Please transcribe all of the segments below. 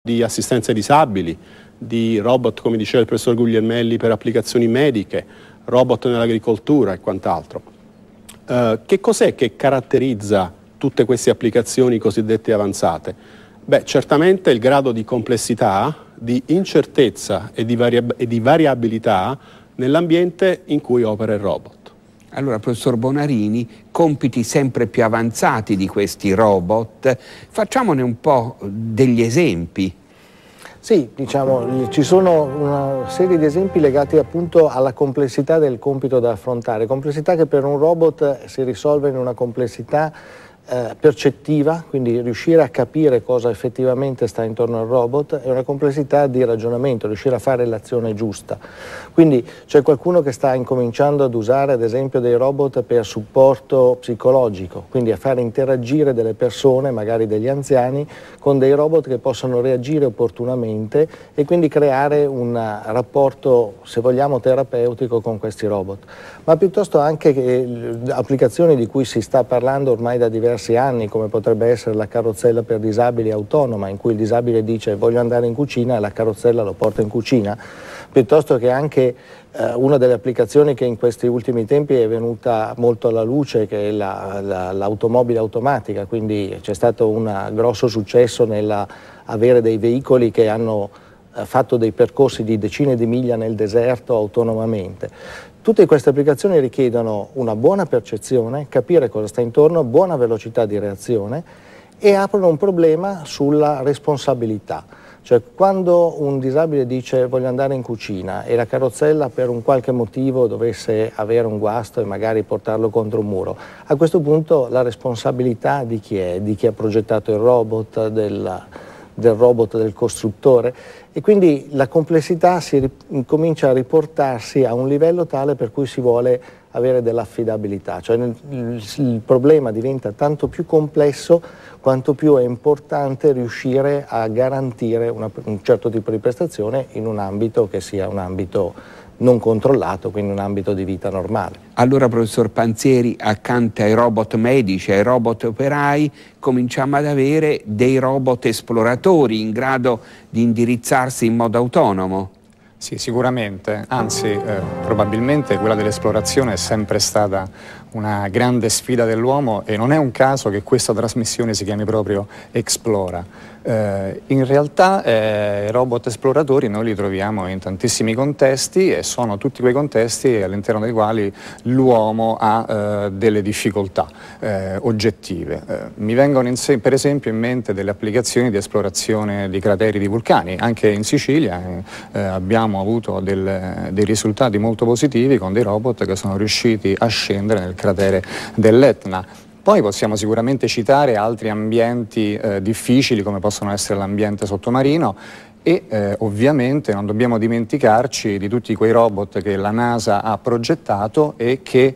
di assistenza ai disabili, di robot, come diceva il professor Guglielmelli, per applicazioni mediche, robot nell'agricoltura e quant'altro. Che cos'è che caratterizza tutte queste applicazioni cosiddette avanzate? Beh, certamente il grado di complessità, di incertezza e di variabilità nell'ambiente in cui opera il robot. Allora, professor Bonarini, compiti sempre più avanzati di questi robot, facciamone un po' degli esempi. Sì, diciamo, ci sono una serie di esempi legati appunto alla complessità del compito da affrontare, complessità che per un robot si risolve in una complessità percettiva, quindi riuscire a capire cosa effettivamente sta intorno al robot, e una complessità di ragionamento, riuscire a fare l'azione giusta. Quindi c'è qualcuno che sta incominciando ad usare ad esempio dei robot per supporto psicologico, quindi a fare interagire delle persone, magari degli anziani, con dei robot che possano reagire opportunamente e quindi creare un rapporto, se vogliamo, terapeutico con questi robot. Ma piuttosto anche applicazioni di cui si sta parlando ormai da diversi anni, come potrebbe essere la carrozzella per disabili autonoma, in cui il disabile dice voglio andare in cucina e la carrozzella lo porta in cucina, piuttosto che anche una delle applicazioni che in questi ultimi tempi è venuta molto alla luce, che è l'automobile automatica, quindi c'è stato un grosso successo nell'avere dei veicoli che hanno fatto dei percorsi di decine di miglia nel deserto autonomamente. Tutte queste applicazioni richiedono una buona percezione, capire cosa sta intorno, buona velocità di reazione, e aprono un problema sulla responsabilità. Cioè, quando un disabile dice voglio andare in cucina e la carrozzella per un qualche motivo dovesse avere un guasto e magari portarlo contro un muro, a questo punto la responsabilità di chi è? Di chi ha progettato il robot, del robot, del costruttore, e quindi la complessità comincia a riportarsi a un livello tale per cui si vuole avere dell'affidabilità, cioè il problema diventa tanto più complesso quanto più è importante riuscire a garantire un certo tipo di prestazione in un ambito che sia un ambito non controllato, quindi un ambito di vita normale. Allora, professor Panzieri, accanto ai robot medici, ai robot operai, cominciamo ad avere dei robot esploratori in grado di indirizzarsi in modo autonomo. Sì, sicuramente, anzi probabilmente quella dell'esplorazione è sempre stata una grande sfida dell'uomo, e non è un caso che questa trasmissione si chiami proprio Explora. In realtà i robot esploratori noi li troviamo in tantissimi contesti, e sono tutti quei contesti all'interno dei quali l'uomo ha delle difficoltà oggettive. Mi vengono per esempio in mente delle applicazioni di esplorazione di crateri di vulcani. Anche in Sicilia abbiamo avuto dei risultati molto positivi con dei robot che sono riusciti a scendere nel cratere dell'Etna. Poi possiamo sicuramente citare altri ambienti difficili, come possono essere l'ambiente sottomarino, e ovviamente non dobbiamo dimenticarci di tutti quei robot che la NASA ha progettato e che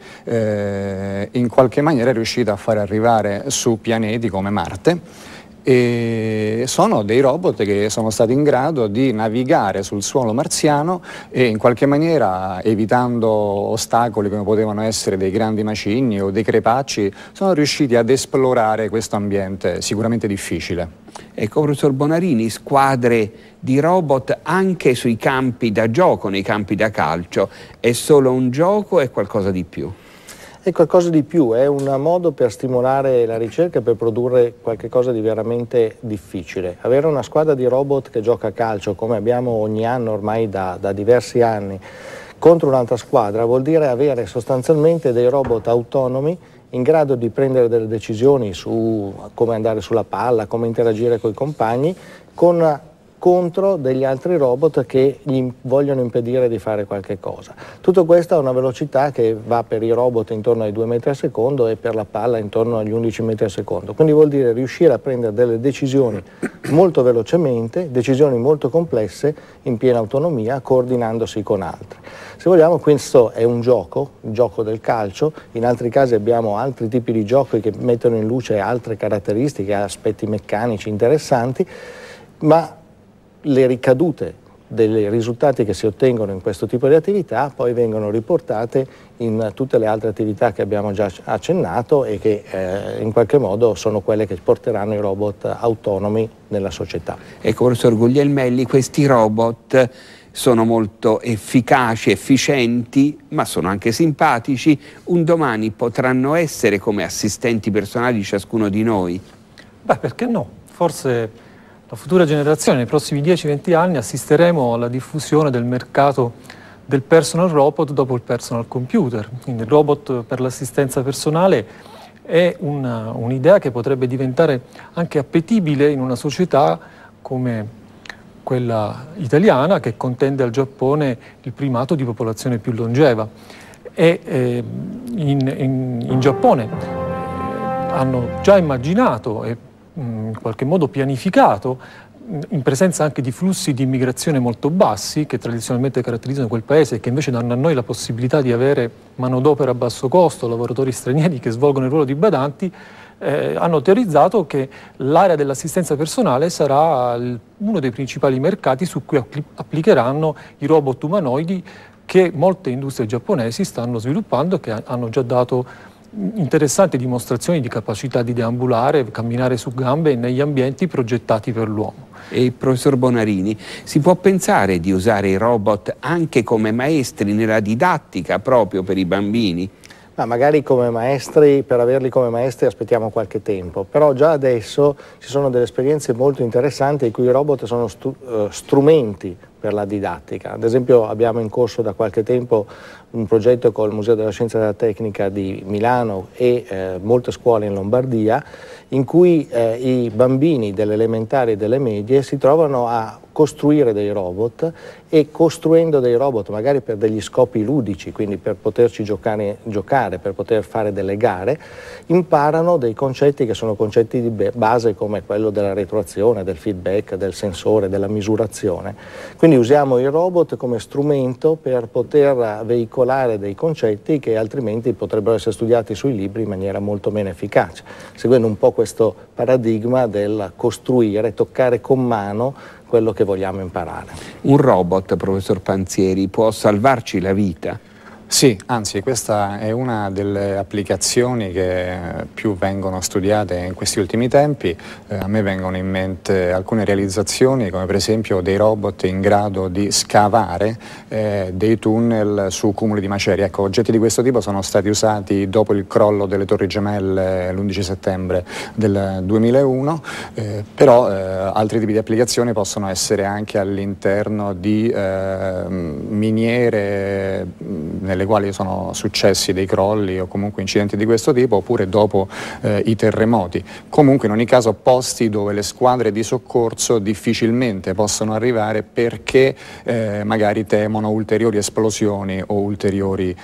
in qualche maniera è riuscita a far arrivare su pianeti come Marte. E sono dei robot che sono stati in grado di navigare sul suolo marziano e in qualche maniera, evitando ostacoli come potevano essere dei grandi macigni o dei crepacci, sono riusciti ad esplorare questo ambiente sicuramente difficile. Ecco, professor Bonarini, squadre di robot anche sui campi da gioco, nei campi da calcio, è solo un gioco o è qualcosa di più? È qualcosa di più, è un modo per stimolare la ricerca e per produrre qualcosa di veramente difficile. Avere una squadra di robot che gioca a calcio, come abbiamo ogni anno ormai da diversi anni, contro un'altra squadra, vuol dire avere sostanzialmente dei robot autonomi in grado di prendere delle decisioni su come andare sulla palla, come interagire con i compagni, contro degli altri robot che gli vogliono impedire di fare qualche cosa. Tutto questo ha una velocità che va per i robot intorno ai 2 metri al secondo e per la palla intorno agli 11 metri al secondo. Quindi vuol dire riuscire a prendere delle decisioni molto velocemente, decisioni molto complesse, in piena autonomia, coordinandosi con altri. Se vogliamo, questo è un gioco, il gioco del calcio. In altri casi abbiamo altri tipi di giochi che mettono in luce altre caratteristiche, aspetti meccanici interessanti, ma le ricadute dei risultati che si ottengono in questo tipo di attività poi vengono riportate in tutte le altre attività che abbiamo già accennato e che in qualche modo sono quelle che porteranno i robot autonomi nella società. Ecco, professor Guglielmelli, questi robot sono molto efficaci, efficienti, ma sono anche simpatici. Un domani potranno essere come assistenti personali di ciascuno di noi? Beh, perché no? Forse la futura generazione, nei prossimi 10-20 anni, assisteremo alla diffusione del mercato del personal robot dopo il personal computer. Quindi il robot per l'assistenza personale è un'idea che potrebbe diventare anche appetibile in una società come quella italiana, che contende al Giappone il primato di popolazione più longeva. E in Giappone hanno già immaginato e in qualche modo pianificato, in presenza anche di flussi di immigrazione molto bassi che tradizionalmente caratterizzano quel paese e che invece danno a noi la possibilità di avere manodopera a basso costo, lavoratori stranieri che svolgono il ruolo di badanti, hanno teorizzato che l'area dell'assistenza personale sarà uno dei principali mercati su cui applicheranno i robot umanoidi che molte industrie giapponesi stanno sviluppando e che hanno già dato interessanti dimostrazioni di capacità di deambulare, camminare su gambe negli ambienti progettati per l'uomo. E professor Bonarini, si può pensare di usare i robot anche come maestri nella didattica proprio per i bambini? Ma magari come maestri, per averli come maestri aspettiamo qualche tempo, però già adesso ci sono delle esperienze molto interessanti in cui i robot sono strumenti per la didattica. Ad esempio abbiamo in corso da qualche tempo un progetto col Museo della Scienza e della Tecnica di Milano e molte scuole in Lombardia, in cui i bambini delle elementari e delle medie si trovano a costruire dei robot e costruendo dei robot magari per degli scopi ludici, quindi per poterci giocare, per poter fare delle gare, imparano dei concetti che sono concetti di base come quello della retroazione, del feedback, del sensore, della misurazione. Quindi usiamo i robot come strumento per poter veicolare dei concetti che altrimenti potrebbero essere studiati sui libri in maniera molto meno efficace, seguendo un po' questo paradigma del costruire, toccare con mano quello che vogliamo imparare. Un robot, professor Panzieri, può salvarci la vita? Sì, anzi questa è una delle applicazioni che più vengono studiate in questi ultimi tempi. A me vengono in mente alcune realizzazioni come per esempio dei robot in grado di scavare dei tunnel su cumuli di macerie. Ecco, oggetti di questo tipo sono stati usati dopo il crollo delle Torri Gemelle l'11 settembre del 2001, però altri tipi di applicazioni possono essere anche all'interno di miniere nelle quali sono successi dei crolli o comunque incidenti di questo tipo, oppure dopo i terremoti. Comunque in ogni caso posti dove le squadre di soccorso difficilmente possono arrivare perché magari temono ulteriori esplosioni o ulteriori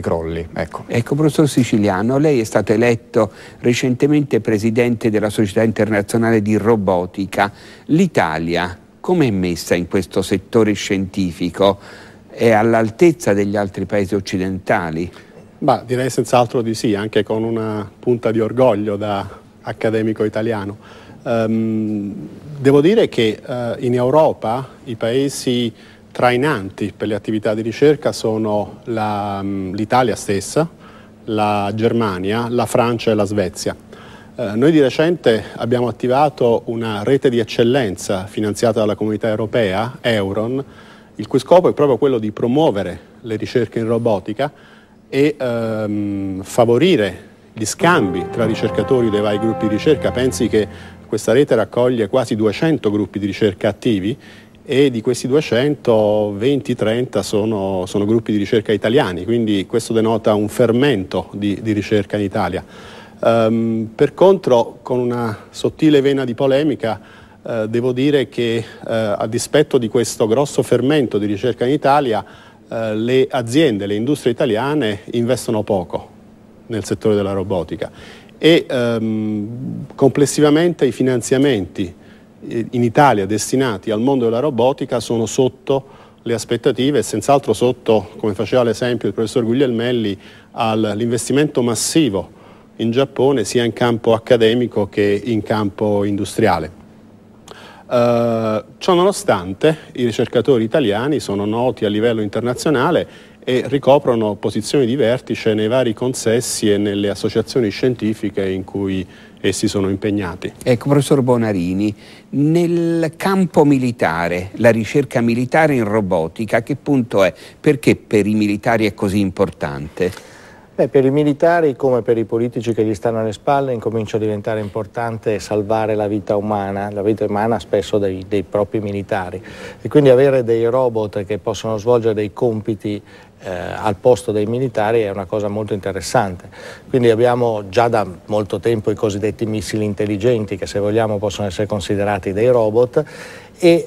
crolli. Ecco, professor Siciliano, lei è stato eletto recentemente presidente della Società Internazionale di Robotica. L'Italia come è messa in questo settore scientifico? È all'altezza degli altri paesi occidentali? Bah, direi senz'altro di sì, anche con una punta di orgoglio da accademico italiano. Devo dire che in Europa i paesi trainanti per le attività di ricerca sono l'Italia stessa, la Germania, la Francia e la Svezia. Noi di recente abbiamo attivato una rete di eccellenza finanziata dalla Comunità Europea, Euron, il cui scopo è proprio quello di promuovere le ricerche in robotica e favorire gli scambi tra ricercatori dei vari gruppi di ricerca. Pensi che questa rete raccoglie quasi 200 gruppi di ricerca attivi e di questi 200, 20-30 sono gruppi di ricerca italiani, quindi questo denota un fermento di ricerca in Italia. Per contro, con una sottile vena di polemica, devo dire che a dispetto di questo grosso fermento di ricerca in Italia, le aziende, le industrie italiane investono poco nel settore della robotica e complessivamente i finanziamenti in Italia destinati al mondo della robotica sono sotto le aspettative e senz'altro sotto, come faceva l'esempio il professor Guglielmelli, all'investimento massivo in Giappone sia in campo accademico che in campo industriale. Ciò nonostante i ricercatori italiani sono noti a livello internazionale e ricoprono posizioni di vertice nei vari consessi e nelle associazioni scientifiche in cui essi sono impegnati. Ecco, professor Bonarini, nel campo militare, la ricerca militare in robotica, a che punto è? Perché per i militari è così importante? Per i militari, come per i politici che gli stanno alle spalle, incomincia a diventare importante salvare la vita umana spesso dei propri militari, e quindi avere dei robot che possono svolgere dei compiti al posto dei militari è una cosa molto interessante. Quindi abbiamo già da molto tempo i cosiddetti missili intelligenti, che se vogliamo possono essere considerati dei robot, e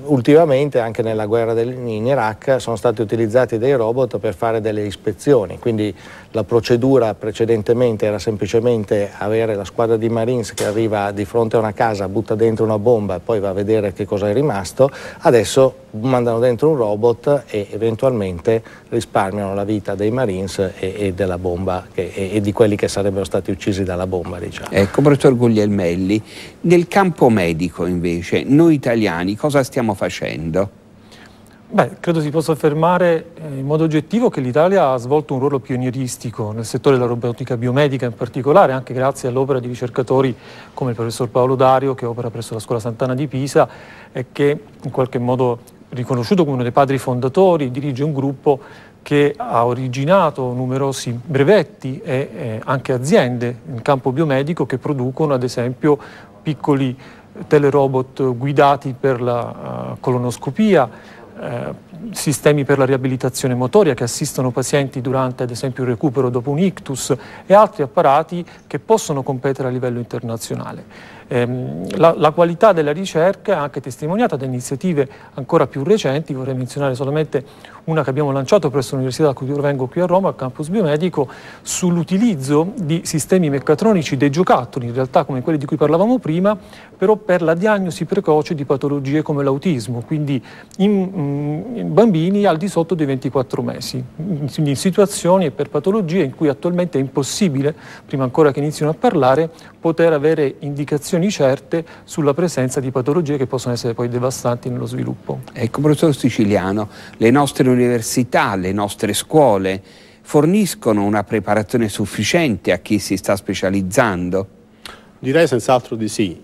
ultimamente anche nella guerra in Iraq sono stati utilizzati dei robot per fare delle ispezioni. Quindi la procedura precedentemente era semplicemente avere la squadra di Marines che arriva di fronte a una casa, butta dentro una bomba e poi va a vedere che cosa è rimasto. Adesso mandano dentro un robot e eventualmente risparmiano la vita dei Marines e della bomba e di quelli che sarebbero stati uccisi dalla bomba, diciamo. Ecco, professor Guglielmelli, nel campo medico invece noi italiani cosa stiamo facendo? Credo si possa affermare in modo oggettivo che l'Italia ha svolto un ruolo pionieristico nel settore della robotica biomedica, in particolare anche grazie all'opera di ricercatori come il professor Paolo Dario, che opera presso la Scuola Sant'Anna di Pisa e che in qualche modo, riconosciuto come uno dei padri fondatori, dirige un gruppo che ha originato numerosi brevetti e anche aziende in campo biomedico che producono ad esempio piccoli telerobot guidati per la colonoscopia, sistemi per la riabilitazione motoria che assistono pazienti durante ad esempio il recupero dopo un ictus e altri apparati che possono competere a livello internazionale. La qualità della ricerca è anche testimoniata da iniziative ancora più recenti. Vorrei menzionare solamente una che abbiamo lanciato presso l'Università da cui provengo qui a Roma, al campus biomedico, sull'utilizzo di sistemi meccatronici dei giocattoli, in realtà come quelli di cui parlavamo prima, però per la diagnosi precoce di patologie come l'autismo, quindi in bambini al di sotto dei 24 mesi, quindi in situazioni e per patologie in cui attualmente è impossibile, prima ancora che inizino a parlare, poter avere indicazioni certe sulla presenza di patologie che possono essere poi devastanti nello sviluppo. Ecco, professor Siciliano, le nostre università, le nostre scuole forniscono una preparazione sufficiente a chi si sta specializzando? Direi senz'altro di sì.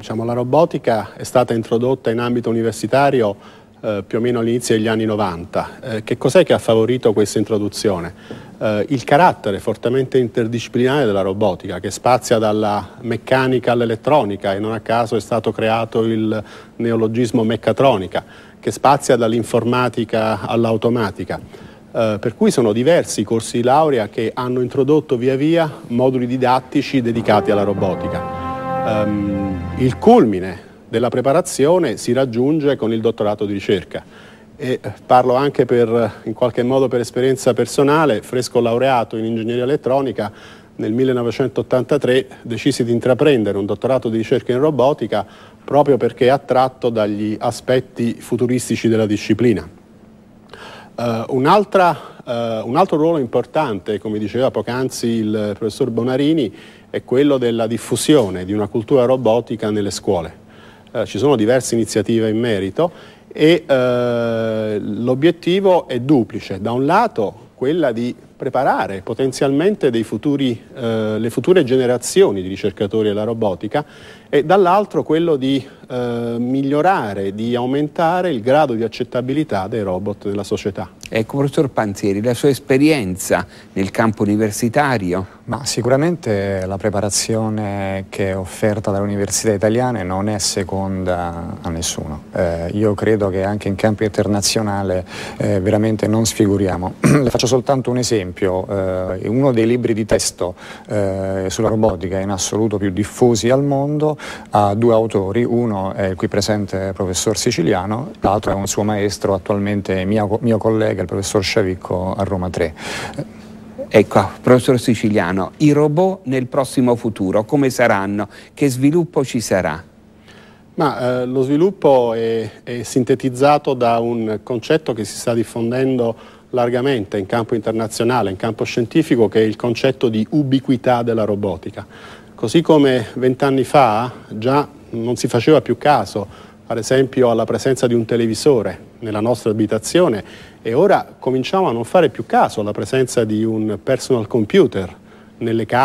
La robotica è stata introdotta in ambito universitario più o meno all'inizio degli anni 90. Che cos'è che ha favorito questa introduzione? Il carattere fortemente interdisciplinare della robotica, che spazia dalla meccanica all'elettronica, e non a caso è stato creato il neologismo meccatronica, che spazia dall'informatica all'automatica. Per cui sono diversi i corsi di laurea che hanno introdotto via via moduli didattici dedicati alla robotica. Il culmine della preparazione si raggiunge con il dottorato di ricerca, e parlo anche in qualche modo per esperienza personale. Fresco laureato in ingegneria elettronica, nel 1983 decisi di intraprendere un dottorato di ricerca in robotica proprio perché attratto dagli aspetti futuristici della disciplina. Un altro ruolo importante, come diceva poc'anzi il professor Bonarini, è quello della diffusione di una cultura robotica nelle scuole. Ci sono diverse iniziative in merito e l'obiettivo è duplice. Da un lato quella di preparare potenzialmente le future generazioni di ricercatori della robotica, e dall'altro quello di migliorare, di aumentare il grado di accettabilità dei robot nella società. Ecco, professor Panzieri, la sua esperienza nel campo universitario? Ma sicuramente la preparazione che è offerta dalle università italiane non è seconda a nessuno. Io credo che anche in campo internazionale veramente non sfiguriamo. Le faccio soltanto un esempio. Uno dei libri di testo sulla robotica in assoluto più diffusi al mondo ha due autori. Uno è il qui presente professor Siciliano, l'altro è un suo maestro, attualmente mio collega, il professor Sciavicco a Roma 3. Ecco, professor Siciliano, i robot nel prossimo futuro come saranno? Che sviluppo ci sarà? Lo sviluppo è sintetizzato da un concetto che si sta diffondendo largamente in campo internazionale, in campo scientifico, che è il concetto di ubiquità della robotica. Così come 20 anni fa già non si faceva più caso ad esempio alla presenza di un televisore nella nostra abitazione, e ora cominciamo a non fare più caso alla presenza di un personal computer nelle case.